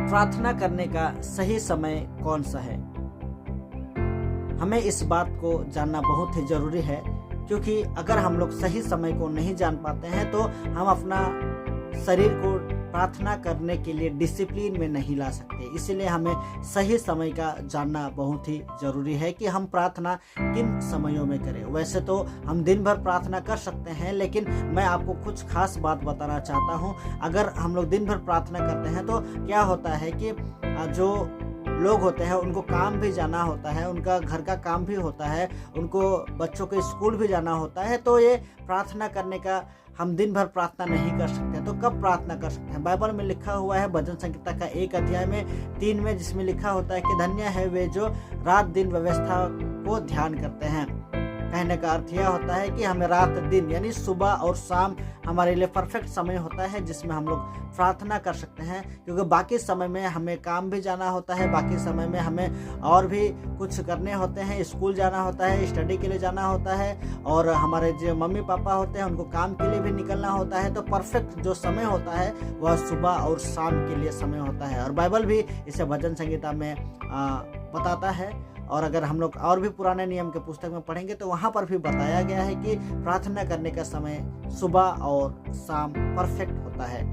प्रार्थना करने का सही समय कौन सा है? हमें इस बात को जानना बहुत ही ज़रूरी है, क्योंकि अगर हम लोग सही समय को नहीं जान पाते हैं तो हम अपना शरीर को प्रार्थना करने के लिए डिसिप्लिन में नहीं ला सकते। इसीलिए हमें सही समय का जानना बहुत ही ज़रूरी है कि हम प्रार्थना किन समयों में करें। वैसे तो हम दिन भर प्रार्थना कर सकते हैं, लेकिन मैं आपको कुछ खास बात बताना चाहता हूँ। अगर हम लोग दिन भर प्रार्थना करते हैं तो क्या होता है कि जो लोग होते हैं उनको काम भी जाना होता है, उनका घर का काम भी होता है, उनको बच्चों के स्कूल भी जाना होता है। तो ये प्रार्थना करने का हम दिन भर प्रार्थना नहीं कर सकते। तो कब प्रार्थना कर सकते हैं? बाइबल में लिखा हुआ है भजन संहिता का 1 अध्याय में 3 में, जिसमें लिखा होता है कि धन्य है वे जो रात दिन व्यवस्था को ध्यान करते हैं। कहने का अर्थ यह होता है कि हमें रात दिन यानी सुबह और शाम हमारे लिए परफेक्ट समय होता है जिसमें हम लोग प्रार्थना कर सकते हैं, क्योंकि बाकी समय में हमें काम भी जाना होता है, बाकी समय में हमें और भी कुछ करने होते हैं, स्कूल जाना होता है, स्टडी के लिए जाना होता है, और हमारे जो मम्मी पापा होते हैं उनको काम के लिए भी निकलना होता है। तो परफेक्ट जो समय होता है वह सुबह और शाम के लिए समय होता है, और बाइबल भी इसे भजन संहिता में बताता है। और अगर हम लोग और भी पुराने नियम के पुस्तक में पढ़ेंगे तो वहाँ पर भी बताया गया है कि प्रार्थना करने का समय सुबह और शाम परफेक्ट होता है।